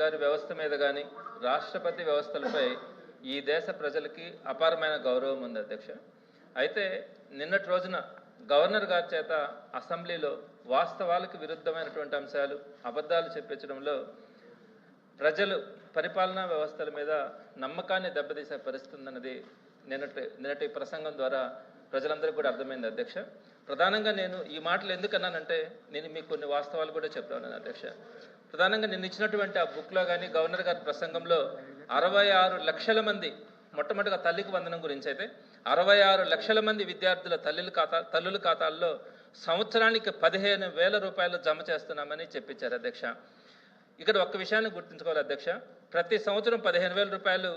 గారి వ్యవస్థ మీద కానీ రాష్ట్రపతి వ్యవస్థలపై ఈ దేశ ప్రజలకి అపారమైన గౌరవం ఉంది అధ్యక్ష. అయితే నిన్నటి రోజున గవర్నర్ గారి చేత అసెంబ్లీలో వాస్తవాలకు విరుద్ధమైనటువంటి అంశాలు, అబద్ధాలు చెప్పించడంలో ప్రజలు పరిపాలనా వ్యవస్థల మీద నమ్మకాన్ని దెబ్బతీసే పరిస్థితి ఉందన్నది నిన్నటి ప్రసంగం ద్వారా ప్రజలందరికీ కూడా అర్థమైంది అధ్యక్ష. ప్రధానంగా నేను ఈ మాటలు ఎందుకన్నానంటే నేను మీకు కొన్ని వాస్తవాలు కూడా చెప్తాను అధ్యక్ష. ప్రధానంగా నిన్న ఇచ్చినటువంటి ఆ బుక్లో కానీ గవర్నర్ గారి ప్రసంగంలో 66 లక్షల మంది, మొట్టమొదటిగా తల్లికి వందనం గురించి అయితే 66 లక్షల మంది విద్యార్థుల తల్లుల ఖాతాల్లో సంవత్సరానికి 15,000 రూపాయలు జమ చేస్తున్నామని చెప్పించారు అధ్యక్ష. ఇక్కడ ఒక్క విషయాన్ని గుర్తుంచుకోవాలి అధ్యక్ష, ప్రతి సంవత్సరం 15,000 రూపాయలు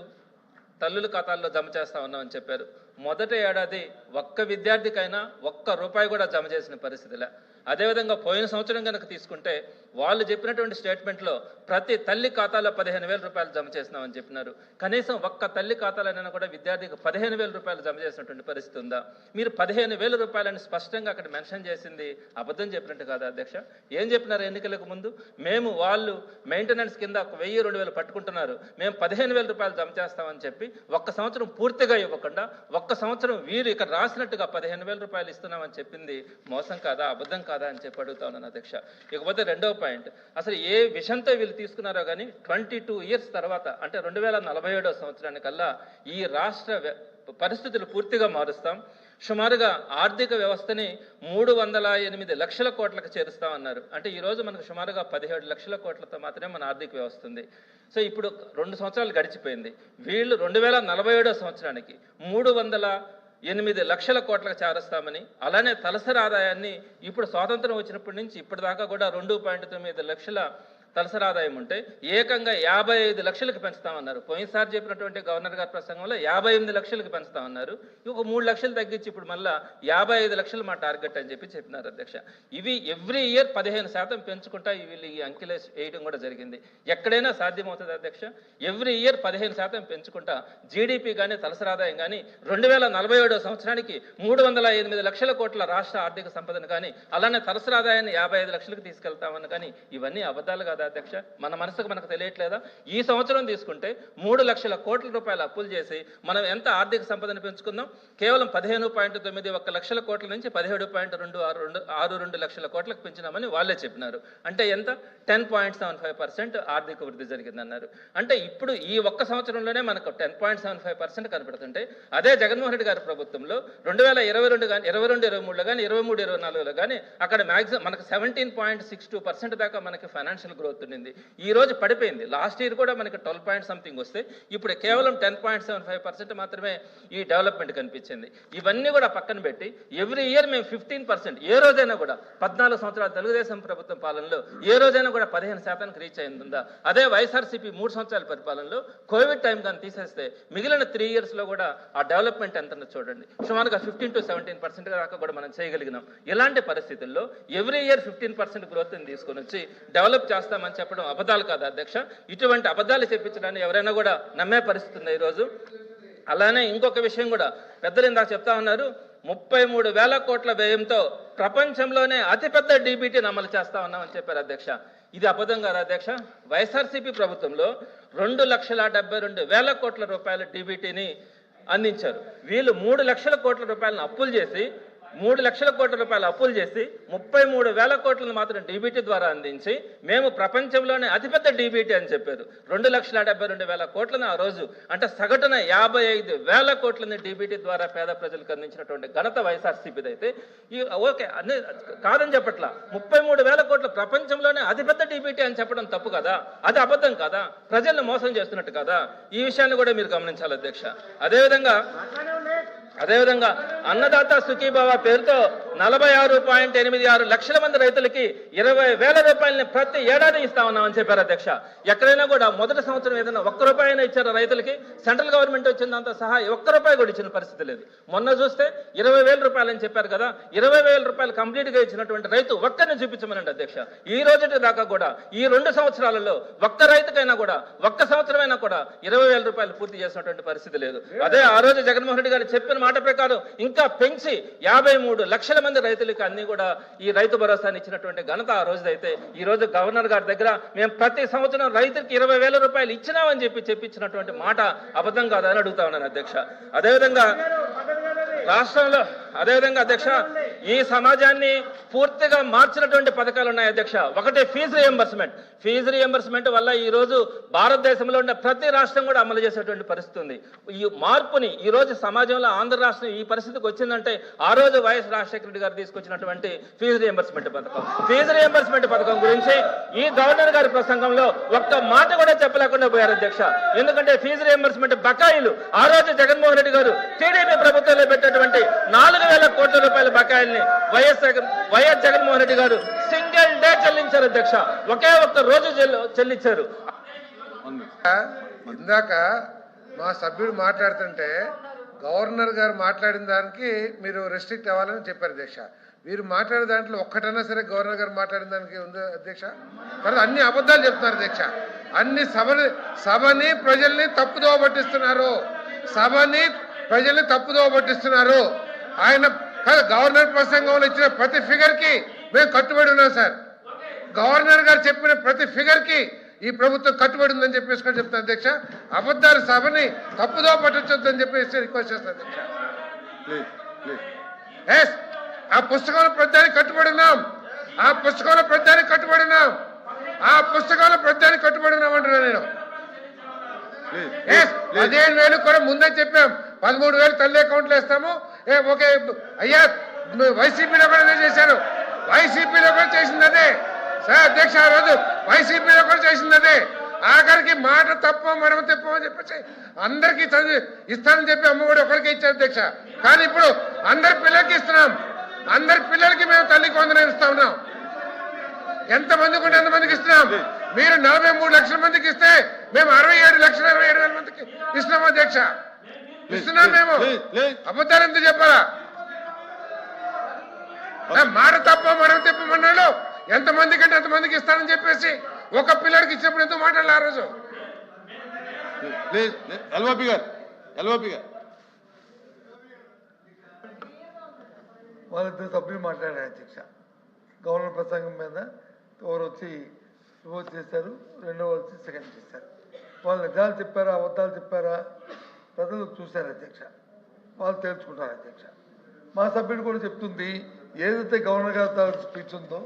తల్లుల ఖాతాల్లో జమ చేస్తా ఉన్నామని చెప్పారు. మొదటి ఏడాది ఒక్క విద్యార్థికైనా ఒక్క రూపాయి కూడా జమ చేసిన పరిస్థితిలే. అదేవిధంగా పోయిన సంవత్సరం కనుక తీసుకుంటే వాళ్ళు చెప్పినటువంటి స్టేట్మెంట్లో ప్రతి తల్లి ఖాతాలో 15,000 రూపాయలు జమ చేసినామని చెప్పినారు. కనీసం ఒక్క తల్లి ఖాతాలైనా కూడా విద్యార్థికి 15,000 రూపాయలు జమ చేసినటువంటి పరిస్థితి ఉందా? మీరు 15,000 రూపాయలని స్పష్టంగా అక్కడ మెన్షన్ చేసింది అబద్ధం చెప్పినట్టు కాదా అధ్యక్ష? ఏం చెప్పినారు ఎన్నికలకు ముందు? మేము వాళ్ళు మెయింటెనెన్స్ కింద 1,000-2,000 పట్టుకుంటున్నారు, మేము 15,000 రూపాయలు జమ చేస్తామని చెప్పి ఒక్క సంవత్సరం పూర్తిగా ఇవ్వకుండా ఒక్క సంవత్సరం వీరు ఇక్కడ రాసినట్టుగా 15,000 రూపాయలు ఇస్తున్నామని చెప్పింది మోసం కాదా, అబద్ధం కాదా అని చెప్పి అడుగుతా ఉన్నాను అధ్యక్ష. ఇకపోతే రెండవ పాయింట్, అసలు ఏ విషయంతో వీళ్ళు తీసుకున్నారో కానీ 22 ఇయర్స్ తర్వాత అంటే 2047 సంవత్సరానికల్లా ఈ రాష్ట్ర పరిస్థితులు పూర్తిగా మారుస్తాం, సుమారుగా ఆర్థిక వ్యవస్థని 308 లక్షల కోట్లకు చేరుస్తామన్నారు. అంటే ఈరోజు మనకు సుమారుగా 17 లక్షల కోట్లతో మాత్రమే మన ఆర్థిక వ్యవస్థ ఉంది. సో ఇప్పుడు 2 సంవత్సరాలు గడిచిపోయింది. వీళ్ళు 2047 సంవత్సరానికి 308 లక్షల కోట్లకు చేరుస్తామని, అలానే తలసరి ఆదాయాన్ని ఇప్పుడు స్వాతంత్రం వచ్చినప్పటి నుంచి ఇప్పటిదాకా కూడా 2.9 లక్షల తలసరి ఆదాయం ఉంటే ఏకంగా 55 లక్షలకు పెంచుతామన్నారు. పోయినసారి చెప్పినటువంటి గవర్నర్ గారి ప్రసంగంలో 58 లక్షలకు పెంచుతామన్నారు. ఒక 3 లక్షలు తగ్గించి ఇప్పుడు మళ్ళీ 55 లక్షలు మా టార్గెట్ అని చెప్పి చెప్పినారు అధ్యక్ష. ఇవి ఎవ్రీ ఇయర్ 15% పెంచుకుంటా వీళ్ళు ఈ అంకెలు వేయడం కూడా జరిగింది. ఎక్కడైనా సాధ్యమవుతుంది అధ్యక్ష? ఎవ్రీ ఇయర్ 15% పెంచుకుంటా జీడిపి కానీ తలసరి ఆదాయం కానీ 2047 సంవత్సరానికి 308 లక్షల కోట్ల రాష్ట్ర ఆర్థిక సంపదను కానీ అలానే తలసరి ఆదాయాన్ని 55 లక్షలకు తీసుకెళ్తామని కానీ ఇవన్నీ అబద్ధాలు కాదా అధ్యక్ష? మన మనసుకు మనకు తెలియట్లేదా? ఈ సంవత్సరం తీసుకుంటే 3 లక్షల కోట్ల రూపాయలు అప్పులు చేసి మనం ఎంత ఆర్థిక సంపదను పెంచుకుందాం? కేవలం 15.91 లక్షల కోట్ల నుంచి 17.262 లక్షల కోట్లకు పెంచినామని వాళ్ళే చెప్పినారు. అంటే ఎంత? 10.75% ఆర్థిక వృద్ధి జరిగిందన్నారు. అంటే ఇప్పుడు ఈ ఒక్క సంవత్సరంలోనే మనకు 10.75% కనపడుతుంటే అదే జగన్మోహన్ రెడ్డి గారి ప్రభుత్వంలో 2022 కానీ 22-23లో కానీ 23-24లో కానీ అక్కడ మ్యాక్సిమం మనకు 17.62% దాకా మనకి ఫైనాన్షియల్ గ్రోత్ ఉండింది. ఈ రోజు పడిపోయింది. లాస్ట్ ఇయర్ కూడా మనకి 12 పాయింట్ సంథింగ్ వస్తే ఇప్పుడు కేవలం 10.75% మాత్రమే ఈ డెవలప్మెంట్ కనిపించింది. ఇవన్నీ కూడా పక్కన పెట్టి ఎవ్రీ ఇయర్ మేము 15%, ఏ రోజైనా కూడా 14 సంవత్సరాల తెలుగుదేశం ప్రభుత్వం పాలనలో ఏ రోజైనా కూడా 15% రీచ్ అయిందా? అదే వైఎస్ఆర్సీపీ 3 సంవత్సరాల పరిపాలనలో కోవిడ్ టైం కానీ తీసేస్తే మిగిలిన 3 ఇయర్స్లో కూడా ఆ డెవలప్మెంట్ ఎంత చూడండి, సుమారుగా 15 to 17% దాకా కూడా మనం చేయగలిగినాం. ఇలాంటి పరిస్థితుల్లో ఎవ్రీ ఇయర్ 15% గ్రోత్ని తీసుకొని వచ్చి డెవలప్ చేస్తామని చెప్పడం అబద్ధాలు కాదా అధ్యక్ష? ఇటువంటి అబద్ధాలు చెప్పించడాన్ని ఎవరైనా కూడా నమ్మే పరిస్థితి ఉంది ఈరోజు. అలానే ఇంకొక విషయం కూడా పెద్దలు ఇందాక చెప్తా ఉన్నారు, 33,000 కోట్ల వ్యయంతో ప్రపంచంలోనే అతిపెద్ద డీబీటీని అమలు చేస్తా ఉన్నామని చెప్పారు అధ్యక్ష. ఇది అబద్ధం కాదా అధ్యక్ష? వైఎస్ఆర్సీపీ ప్రభుత్వంలో 2,72,000 కోట్ల రూపాయల డీబీటీని అందించారు. వీళ్ళు 3 లక్షల కోట్ల రూపాయలను అప్పులు చేసి 3 లక్షల కోట్ల రూపాయలు అప్పులు చేసి 33,000 కోట్లను మాత్రం డీబీటీ ద్వారా అందించి మేము ప్రపంచంలోనే అతిపెద్ద డీబీటీ అని చెప్పారు. 2,72,000 కోట్లను ఆ రోజు అంటే సగటున 55,000 కోట్లని డీబీటీ ద్వారా పేద ప్రజలకు అందించినటువంటి ఘనత వైఎస్ఆర్సీపీది. అయితే ఓకే అన్ని కాదని చెప్పట్లా, 33,000 కోట్ల ప్రపంచంలోనే అతిపెద్ద డీబీటీ అని చెప్పడం తప్పు కదా? అది అబద్ధం కదా? ప్రజలను మోసం చేస్తున్నట్టు కదా? ఈ విషయాన్ని కూడా మీరు గమనించాలి అధ్యక్ష. అదేవిధంగా అన్నదాత సుఖీభవ పేరుతో 46.86 లక్షల మంది రైతులకి 20,000 రూపాయలని ప్రతి ఏడాది ఇస్తా ఉన్నామని చెప్పారు అధ్యక్ష. ఎక్కడైనా కూడా మొదటి సంవత్సరం ఏదైనా 1 రూపాయి అయినా ఇచ్చారు రైతులకి? సెంట్రల్ గవర్నమెంట్ వచ్చిందంతా సహా 1 రూపాయి కూడా ఇచ్చిన పరిస్థితి లేదు. మొన్న చూస్తే 20,000 రూపాయలు అని చెప్పారు కదా, 20,000 రూపాయలు కంప్లీట్గా ఇచ్చినటువంటి రైతు ఒక్కరిని చూపించమనండి అధ్యక్ష. ఈ రోజు దాకా కూడా ఈ 2 సంవత్సరాలలో ఒక్క రైతుకైనా కూడా ఒక్క సంవత్సరమైనా కూడా 20,000 రూపాయలు పూర్తి చేసినటువంటి పరిస్థితి లేదు. అదే ఆ రోజు జగన్మోహన్ రెడ్డి గారు చెప్పిన మాట ప్రకారం ఇంకా పెంచి 53 లక్షల మంది రైతులకి అన్ని కూడా ఈ రైతు భరోసాని ఇచ్చినటువంటి ఘనత ఆ రోజుదైతే ఈ రోజు గవర్నర్ గారి దగ్గర మేము ప్రతి సంవత్సరం రైతులకి 20,000 రూపాయలు ఇచ్చినామని చెప్పించినటువంటి మాట అబద్ధం కాదని అడుగుతా ఉన్నాను అధ్యక్ష. అదేవిధంగా రాష్ట్రంలో అదేవిధంగా అధ్యక్ష ఈ సమాజాన్ని పూర్తిగా మార్చినటువంటి పథకాలు ఉన్నాయి అధ్యక్ష. ఒకటి ఫీజు రియంబర్స్మెంట్ వల్ల ఈ రోజు భారతదేశంలో ఉన్న ప్రతి రాష్ట్రం కూడా అమలు చేసేటువంటి పరిస్థితి ఉంది. ఈ మార్పుని ఈ రోజు సమాజంలో ఆంధ్ర రాష్ట్రం ఈ పరిస్థితికి వచ్చిందంటే ఆ రోజు వైఎస్ రాజశేఖర రెడ్డి గారు తీసుకొచ్చినటువంటి ఫీజు రియంబర్స్మెంట్ పథకం గురించి ఈ గవర్నర్ గారి ప్రసంగంలో ఒక్క మాట కూడా చెప్పలేకుండా పోయారు అధ్యక్ష. ఎందుకంటే ఫీజు రియంబర్స్మెంట్ బకాయిలు ఆ రోజు జగన్మోహన్ రెడ్డి గారు టీడీపీ ప్రభుత్వంలో పెట్టినటువంటి 4,000 కోట్ల రూపాయల బకాయిల్ని వైఎస్ జగన్మోహన్ రెడ్డి గారు సింగిల్ డే చెల్లించారు అధ్యక్ష. ఒకే ఒక్క రోజు చెల్లించారు. ఇందాక మా సభ్యుడు మాట్లాడుతుంటే గవర్నర్ గారు మాట్లాడిన దానికి మీరు రెస్ట్రిక్ట్ అవ్వాలని చెప్పారు అధ్యక్ష. మీరు మాట్లాడే దాంట్లో ఒక్కటైనా సరే గవర్నర్ గారు మాట్లాడిన దానికి ఉంది అధ్యక్ష? తర్వాత అన్ని అబద్ధాలు చెప్తున్నారు అధ్యక్ష. అన్ని సభని ప్రజల్ని తప్పుదోవ పట్టిస్తున్నారు. ఆయన గవర్నర్ ప్రసంగంలో ఇచ్చిన ప్రతి ఫిగర్ కి మేము కట్టుబడి ఉన్నాం సార్. గవర్నర్ గారు చెప్పిన ప్రతి ఫిగర్ కి ఈ ప్రభుత్వం కట్టుబడి ఉందని చెప్పేసి చెప్తాను అధ్యక్ష. అబద్ధాలు సభని తప్పుదో పట్టొద్దని చెప్పేసి రిక్వెస్ట్ చేస్తాను అధ్యక్ష. ఆ పుస్తకంలో ప్రతిదానికి కట్టుబడి ఉన్నాం అంటున్నా నేను. 15,000 కూడా ముందే చెప్పాం. 13,000 తల్లి అకౌంట్లు వేస్తాము. ఓకే అయ్యా, వైసీపీలో కూడా చేశారు. వైసీపీలో కూడా చేసింది అదే సార్ అధ్యక్ష. ఆ రోజు వైసీపీలో కూడా చేసింది అదే. ఆఖరికి మాట తప్ప మనం తెప్పమని చెప్పేసి అందరికీ చదివి ఇస్తానని చెప్పి అమ్మఒడి ఒకరికి ఇచ్చారు అధ్యక్ష. కానీ ఇప్పుడు అందరి పిల్లలకి ఇస్తున్నాం. అందరి పిల్లలకి మేము తల్లికి వందనం ఇస్తా ఉన్నాం. ఎంతమందికి ఉంటే ఎంతమందికి ఇస్తున్నాం. మీరు 43 లక్షల మందికి ఇస్తే మేము 67,27,000 మందికి ఇస్తున్నాం అధ్యక్ష. ఇస్తున్నాం మేము. అబద్ధాలు ఎందుకు చెప్పాలా? మాట తప్ప మనం తెప్పమన్నాడు. ఎంతమందికి అంటే ఎంతమందికి ఇస్తానని చెప్పేసి ఒక పిల్లడికి ఇచ్చినప్పుడు ఎందుకు మాట్లాడాలి ఆ రోజు? ఎల్ఓపి గారు వాళ్ళిద్దరు సభ్యులు మాట్లాడారు అధ్యక్ష. గవర్నర్ ప్రసంగం మీద ఒకరు వచ్చి రిపోర్ట్ చేశారు, రెండో వచ్చి సెకండ్ చేశారు. వాళ్ళు నిజాలు చెప్పారా అబద్ధాలు చెప్పారా ప్రజలు చూశారు అధ్యక్ష. వాళ్ళు తెలుసుకుంటారు అధ్యక్ష. మా సభ్యుడు కూడా చెప్తుంది ఏదైతే గవర్నర్ గారి స్పీచ్ ఉందో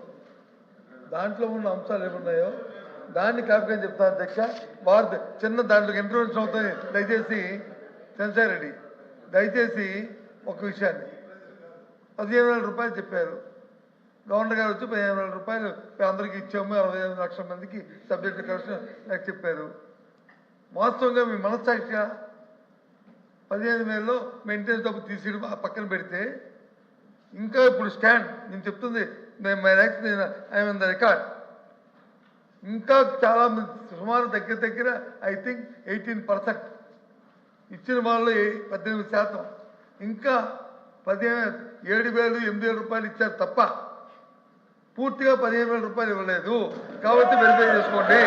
దాంట్లో ఉన్న అంశాలు ఏమున్నాయో దాన్ని కాపీ చెప్తారు అధ్యక్ష. వారు చిన్న దాంట్లో ఇంటర్వ్యూషన్ అవుతాయి. దయచేసి చంద్రశేఖర్ రెడ్డి దయచేసి ఒక విషయాన్ని 15,000 రూపాయలు చెప్పారు. గవర్నర్ గారు వచ్చి 15,000 రూపాయలు అందరికీ ఇచ్చాము, 65 లక్షల మందికి సబ్జెక్ట్ కరెక్షన్ నాకు చెప్పారు. వాస్తవంగా మీ మనస్సాక్షిగా 15,000లో మెయింటెనెన్స్ డబ్బు తీసి పక్కన పెడితే ఇంకా ఇప్పుడు స్టాండ్ నేను చెప్తుంది ఐఎమ్ ద రికార్డ్. ఇంకా చాలా సుమారు దగ్గర ఐ థింక్ 18% ఇచ్చిన వాళ్ళు 18%. ఇంకా 7,000 8,000 రూపాయలు ఇచ్చారు తప్ప పూర్తిగా 15,000 రూపాయలు ఇవ్వలేదు. కాబట్టి వెరిఫై చేసుకోండి.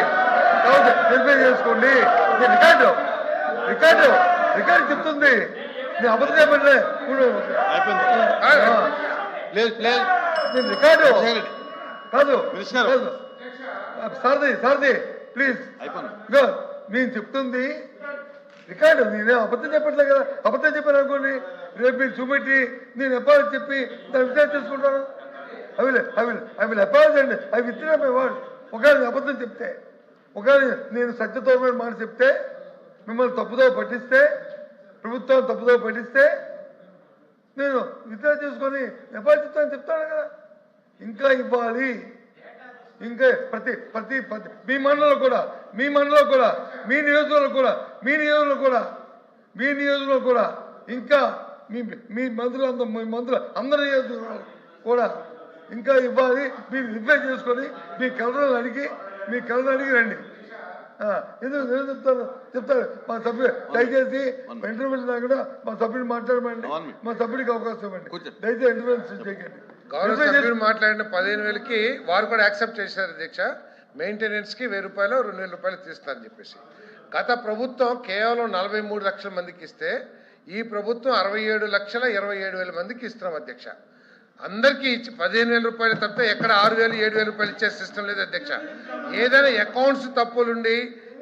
రికార్డు చెప్తుంది. నేను అబద్ధం చెప్పట్లే. నేను రికార్డు కాదు సారథి ప్లీజ్ నేను చెప్తుంది రికార్డు. నేనే అబద్ధం చెప్పట్లే కదా. అబద్ధం చెప్పాను అనుకోండి, రేపు మీరు చూపెట్టి నేను ఎప్పుడు చెప్పి దాన్ని విచారణ చేసుకుంటాను. ఐ విల్ అపాలజైజ్ అండి. I withdraw my word. ఒకవేళ అబద్ధం చెప్తే, ఒకవేళ నేను సత్యతోమైన మాట చెప్తే, మిమ్మల్ని తప్పుదో పట్టిస్తే, ప్రభుత్వం తప్పుదో పట్టిస్తే నేను విత్డ్రా చేసుకొని అపాలజిస్తాను చెప్తాను కదా. ఇంకా ఇవ్వాలి. ఇంకా ప్రతి మీ మండలంలో కూడా మీ నియోజకవర్గంలో కూడా ఇంకా మీ మంత్రులు అందరి నియోజకవర్గాలు కూడా ఇంకా ఇవ్వాలి. మీరు రిప్లై చేసుకొని మీ కలర్లు అడిగి రండి. ఎందుకు చెప్తారు మా సభ్యుడు. దయచేసి ఇంటర్వ్యూ కూడా మా సభ్యుడు మాట్లాడమండి. మా సభ్యుడికి అవకాశం ఇవ్వండి. దయచేసి ఇంటర్వ్యూ చేయకండి. గౌరవ సభ్యుడు మాట్లాడిన 15,000కి వారు కూడా యాక్సెప్ట్ చేశారు అధ్యక్ష. మెయింటెనెన్స్కి 1,000 రూపాయలు 2,000 రూపాయలు తీస్తారని చెప్పేసి. గత ప్రభుత్వం కేవలం 43 లక్షల మందికి ఇస్తే ఈ ప్రభుత్వం 67,27,000 మందికి ఇస్తున్నాం అధ్యక్ష. అందరికీ ఇచ్చి 15,000 రూపాయలు తప్పితే ఎక్కడ 6,000 7,000 రూపాయలు ఇచ్చే సిస్టమ్ లేదు అధ్యక్ష. ఏదైనా అకౌంట్స్ తప్పులుండి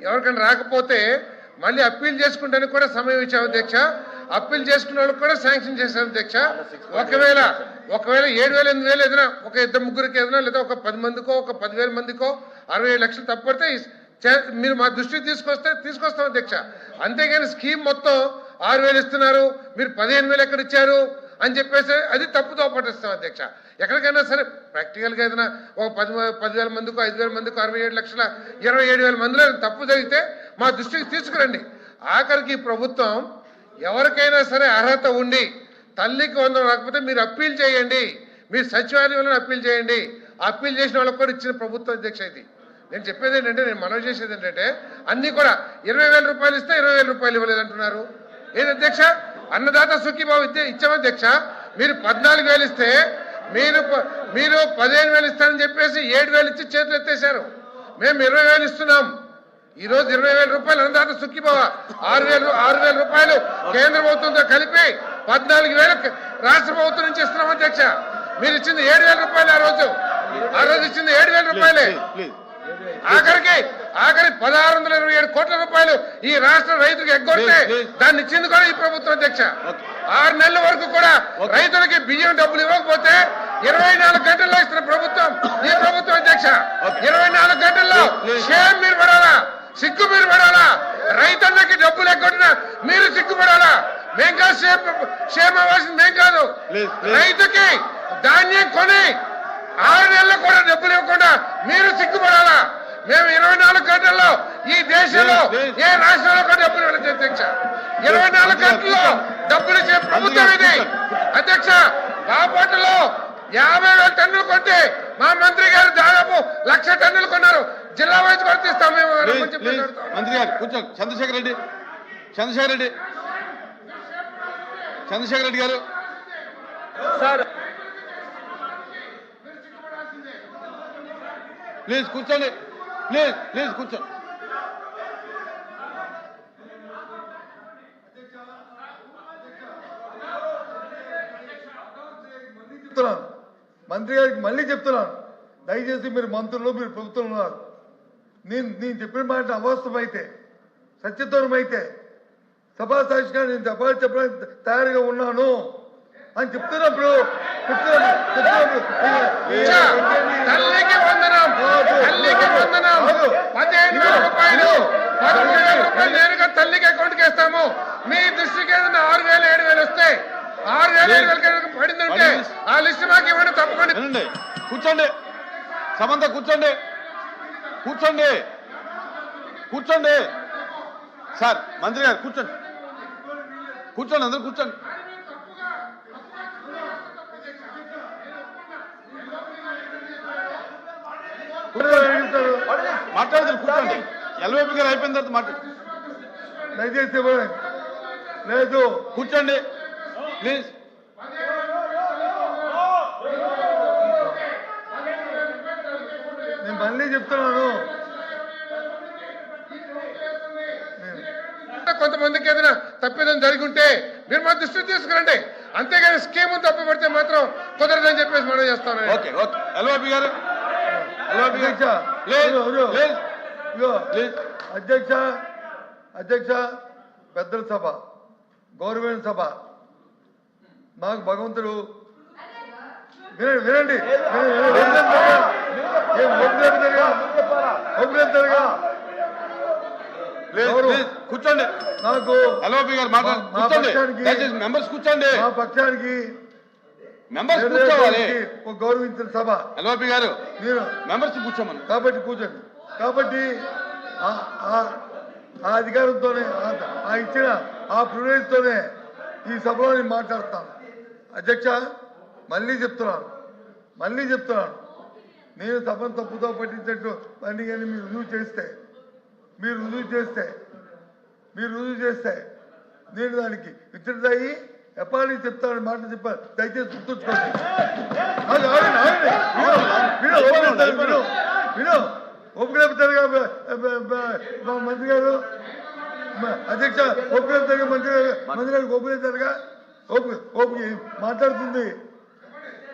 ఎవరికైనా రాకపోతే మళ్ళీ అప్పీల్ చేసుకుంటానికి కూడా సమయం ఇచ్చాం అధ్యక్ష. అప్పీల్ చేసుకున్న వాళ్ళకి కూడా శాంక్షన్ చేశాం అధ్యక్ష. ఒకవేళ 7,000 8,000 ఏదైనా ఒక 2-3 ఏదైనా లేదా ఒక 10 మందికో ఒక 10,000 మందికో 67 లక్షలు తప్పడితే మీరు మా దృష్టికి తీసుకొస్తాం అధ్యక్ష. అంతేగాని స్కీమ్ మొత్తం 6,000 ఇస్తున్నారు, మీరు 15,000 ఎక్కడ ఇచ్చారు అని చెప్పేసి అది తప్పుతో పట్టిస్తాం అధ్యక్ష. ఎక్కడికైనా సరే ప్రాక్టికల్గా ఏదైనా ఒక 10,000 మందికో 5,000 మందికో 67,27,000 మందిలో తప్పు జరిగితే మా దృష్టికి తీసుకురండి. ఆఖరికి ప్రభుత్వం ఎవరికైనా సరే అర్హత ఉండి తల్లికి 100 రాకపోతే మీరు అప్పీల్ చేయండి, మీరు సచివాలయంలో అప్పీల్ చేయండి. అప్పీల్ చేసిన వాళ్ళకి కూడా ఇచ్చిన ప్రభుత్వం అధ్యక్ష. ఇది నేను చెప్పేది ఏంటంటే, నేను మనవి చేసేది ఏంటంటే అన్నీ కూడా 20,000 రూపాయలు ఇస్తే 20,000 రూపాయలు ఇవ్వలేదంటున్నారు. ఏది అధ్యక్ష? అన్నదాత సుఖీభావ ఇచ్చాం అధ్యక్ష. మీరు 14,000 ఇస్తే మీరు 15,000 ఇస్తారని చెప్పేసి 7,000 ఇచ్చి చేతులు ఎత్తేశారు. మేము 20,000 ఇస్తున్నాం. ఈరోజు 20,000 రూపాయలు అన్నదాత సుఖీభావ, 6,000 రూపాయలు కేంద్ర ప్రభుత్వంతో కలిపి 14,000 రాష్ట్ర ప్రభుత్వం నుంచి ఇస్తున్నాం అధ్యక్ష. మీరు ఇచ్చింది 7,000 రూపాయలు. ఆ రోజు ఇచ్చింది 7,000 రూపాయలే. ఆఖరి 1,627 కోట్ల రూపాయలు ఈ రాష్ట్ర రైతులకు ఎగ్గొడితే దాన్ని ఇచ్చింది కూడా ఈ ప్రభుత్వం అధ్యక్ష. 6 నెలల వరకు కూడా రైతులకి బియ్యం డబ్బులు ఇవ్వకపోతే 24 గంటల్లో ఇస్తున్న ప్రభుత్వం ఈ ప్రభుత్వం అధ్యక్ష. 24 గంటల్లో షేమ్ మీరు పడాలా, సిగ్గు మీరు పడాలా. రైతన్నకి డబ్బులు ఎగ్గొట్టినా మీరు సిగ్గుపడాలా. మేం కాదు షేమ్ అవ్వాల్సింది, మేం కాదు. రైతుకి ధాన్యం కొని 6 నెలలు కూడా డబ్బులు ఇవ్వకుండా మీరు సిగ్గుపడాలా. మేము 24 గంటల్లో ఈ దేశంలో ఏ రాష్ట్రంలో కూడా డబ్బులు ఇవ్వలేదు అధ్యక్ష. 24 గంటల్లో డబ్బులు ఇచ్చే ప్రభుత్వం ఇది అధ్యక్ష. బాపట్లలో 50,000 టన్నులు కొంటే మా మంత్రి గారు దాదాపు 1,00,000 టన్నులు కొన్నారు. జిల్లా వైజ్ వర్తిస్తాం మేము. మంత్రి గారు కొంచెం చంద్రశేఖర్ రెడ్డి గారు సార్ ప్లీజ్ కూర్చోండి, ప్లీజ్ కూర్చోండి. మంత్రి గారికి మళ్ళీ చెప్తున్నాను, దయచేసి మీరు మంత్రులు, మీరు ప్రభుత్వం ఉన్నారు. నేను చెప్పిన మాట అవాస్తవమైతే, సత్యదూరమైతే సభాసాక్షిగా నేను చెప్పడానికి తయారుగా ఉన్నాను అని చెప్తున్నప్పుడు తల్లికి వందనం 15,000 రూపాయలు 13,000 రూపాయలు నేరుగా తల్లికి అకౌంట్కి వేస్తాము. మీ దృష్టికి ఏదైనా 6,000 7,000 వస్తే 6,000 7,000 పడిందంటే ఆ లిస్ట్ మాకు ఇవ్వండి తప్పకుండా. కూర్చోండి సమంత, కూర్చోండి సార్. మంత్రి గారు కూర్చోండి, అందరూ కూర్చోండి. మాట్లాడతారు, కూర్చోండి. ఎల్వైపీ గారు అయిపోయిన తర్వాత మాట్లాడు. దయచేసి లేదు, కూర్చోండి ప్లీజ్. నేను మళ్ళీ చెప్తున్నాను, కొంతమందికి ఏదైనా తప్పిదం జరిగి ఉంటే మీరు మా దృష్టికి తీసుకురండి. అంతేగాని స్కీమ్ తప్పు పడితే మాత్రం కుదరదని చెప్పేసి మనం చేస్తాను. ఓకే ఎల్వైపీ గారు అధ్యక్ష, పెద్దల సభ, గౌరవమైన సభ. మాకు భగవంతుడు వినండి, కూర్చోండి. నాకు ఎల్వైపీ గారు మాట్లాడండి. మెంబర్స్ కూర్చోండి. మా పక్షానికి మెంబర్స్ కూర్చోవాలి. గౌరవించిన సభ ఎల్వైపీ గారు నేను మెంబర్స్ కూర్చోమని. కాబట్టి కూర్చోండి. కాబట్టి ఆ అధికారంతోనే, ఆ ఇచ్చిన ఆ ప్రివిలేజ్తోనే ఈ సభలో నేను మాట్లాడతాను. అధ్యక్ష, మళ్ళీ చెప్తున్నాను, నేను సభను తప్పుతో పట్టించినట్టు పని కానీ మీరు రుజువు చేస్తే నేను దానికి విచ్చుడయ్యి ఎప్పటి చెప్తాను మాట చెప్పాను. దయచేసి గుర్తుంచుకోండి. ఒప్పుకోలుగా మంత్రి గారు, అధ్యక్ష ఒప్పుకోలుగా మంత్రి గారికి ఒప్పుకోలుగా మాట్లాడుతుంది.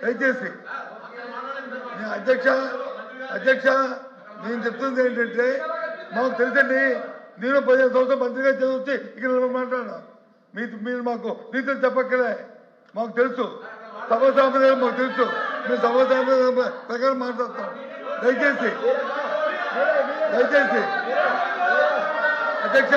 దయచేసి అధ్యక్ష నేను చెప్తుంది ఏంటంటే మాకు తెలుసండి, నేను 15 సంవత్సరాలు మంత్రిగా చదివించి ఇక్కడ మాట్లాడాను. మీరు మాకు నీతులు చెప్పక్కలే, మాకు తెలుసు సభ సాంప్రదాయం మాకు తెలుసు, మేము సభ సాంప్రదాయం ప్రకారం మాట్లాడతాం. దయచేసి అధ్యక్ష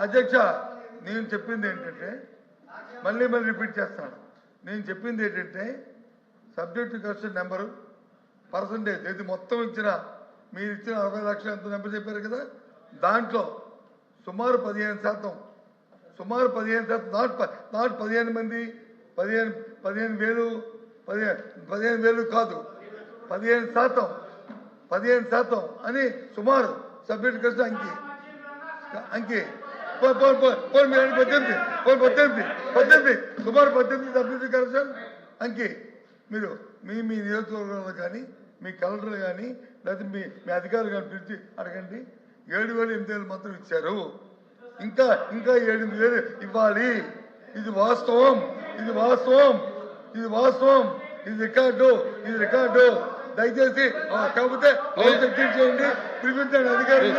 అధ్యక్ష నేను చెప్పింది ఏంటంటే మళ్ళీ రిపీట్ చేస్తాను. నేను చెప్పింది ఏంటంటే సబ్జెక్టు క్వశ్చన్ నెంబరు పర్సంటేజ్ ఇది మొత్తం ఇచ్చిన మీరు ఇచ్చిన 60 లక్షలు ఎంత నెంబర్ చెప్పారు కదా, దాంట్లో సుమారు 15%, నాట్ 15 మంది 15,000 కాదు 15% అని సుమారు సబ్జెక్ట్ క్వశ్చన్ అంకి 18 సుమారు 18 సబ్జెక్ట్ క్వశ్చన్ అంకి మీరు మీ నియోజకవర్గంలో కానీ మీ కలెక్టర్లు కానీ లేకపోతే మీ అధికారులు కానీ పిలిచి అడగండి. 7,000-8,000 మాత్రం ఇచ్చారు, ఇంకా 8,000 ఇవ్వాలి. ఇది వాస్తవం, ఇది రికార్డు. దయచేసి కాకపోతే చెక్ చేయండి, పిలిపించండి అధికారులు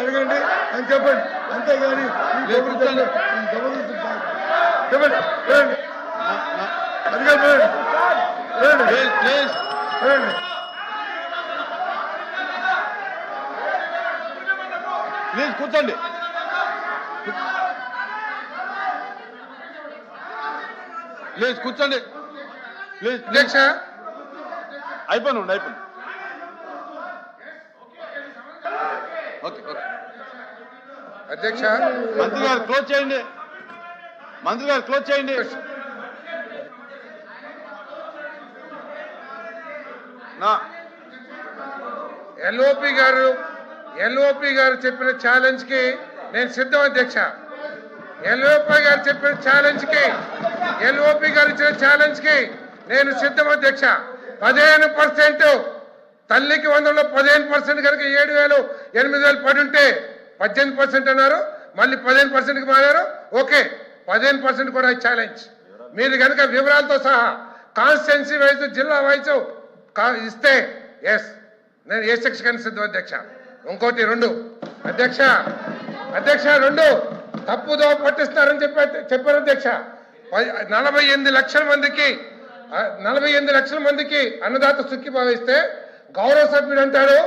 అడగండి అని చెప్పండి. అంతేగాని చెప్పండి అధికారులు ప్లీజ్ కూర్చోండి. అధ్యక్ష అయిపోయింది. ఓకే అధ్యక్ష మంత్రి గారు క్లోజ్ చేయండి. ఎల్ఓపి గారు చెప్పిన ఛాలెంజ్ కి నేను సిద్ధం అధ్యక్ష. ఎల్ఓపి గారు చెప్పిన ఛాలెంజ్ కి ఇచ్చిన ఛాలెంజ్ కి నేను సిద్ధం అధ్యక్ష. 15% తల్లికి 100లో 15% కనుక 7,000-8,000 పడి ఉంటే 18% అన్నారు, మళ్ళీ 15%కి మారారు. ఓకే, 15% కూడా ఛాలెంజ్. మీరు కనుక వివరాలతో సహా కాన్స్టిట్యున్సీ వైజ్ జిల్లా వైజ్ ఇస్తే ఎస్ నేను ఏ సెక్షన్ సిద్ధం అధ్యక్ష. ఇంకోటి 2 అధ్యక్ష 2 తప్పుదో పట్టిస్తారని చెప్పారు అధ్యక్ష. 48 లక్షల మందికి అన్నదాత సుఖి భావిస్తే గౌరవ సభ్యుడు అంటారు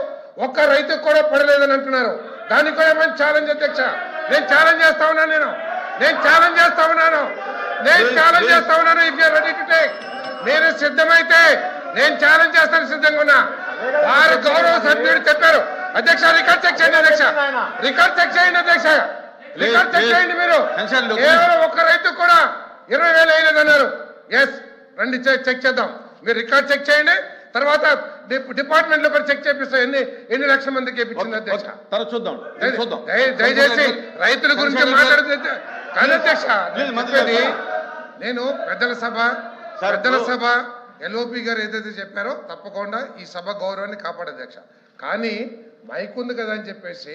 ఒక్క రైతుకు కూడా పడలేదని అంటున్నారు. దానికి కూడా మంచి ఛాలెంజ్ అధ్యక్ష. నేను ఛాలెంజ్ చేస్తా ఉన్నాను. If you ready to take, మీరు సిద్ధమైతే నేను ఛాలెంజ్ చేస్తాను, సిద్ధంగా ఉన్నా. వారు గౌరవ సభ్యుడు చెప్పారు అధ్యక్ష. రికార్డ్ చెక్ చేయండి అధ్యక్ష. మీరు కేవలం ఒక్క రైతు కూడా 20,000 అయినదన్నారు. ఎస్, రండి చెక్ చేద్దాం. మీరు రికార్డ్ చెక్ చేయండి, తర్వాత డిపార్ట్మెంట్ లో కూడా చెక్ చేపిస్తాం ఎన్ని లక్షల మందికి ఇప్పించింది అధ్యక్ష. చూద్దాం. దయచేసి రైతుల గురించి మాట్లాడుతుంది కాదు అధ్యక్ష. నేను పెద్దల సభ ఎల్ఓపి గారు ఏదైతే చెప్పారో తప్పకుండా ఈ సభ గౌరవాన్ని కాపాడు అధ్యక్ష. కానీ మైక్ ఉంది కదా అని చెప్పేసి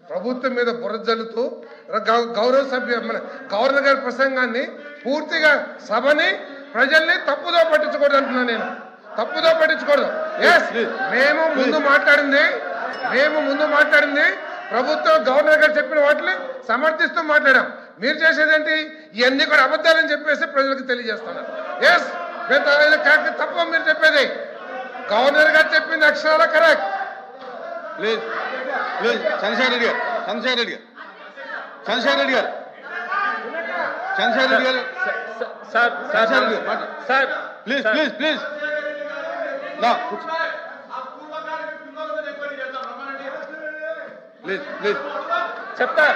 ప్రభుత్వం మీద బురద జల్లుతూ గౌరవ సభ్యు మన గవర్నర్ గారి ప్రసంగాన్ని పూర్తిగా సభని ప్రజల్ని తప్పుదో పట్టించకూడదు అంటున్నాను నేను. తప్పుదో పట్టించకూడదు. ఎస్, మేము ముందు మాట్లాడింది ప్రభుత్వం గవర్నర్ గారు చెప్పిన వాటిని సమర్థిస్తూ మాట్లాడాం. మీరు చేసేదేంటి? ఇవన్నీ కూడా అబద్ధాలని చెప్పేసి ప్రజలకు తెలియజేస్తున్నారు. ఎస్, తప్ప మీరు చెప్పేది. గవర్నర్ గారు చెప్పింది అక్షరాల కరెక్ట్. ప్లీజ్ చంద్రశేఖర్ రెడ్డి గారు ప్లీజ్ చెప్తా.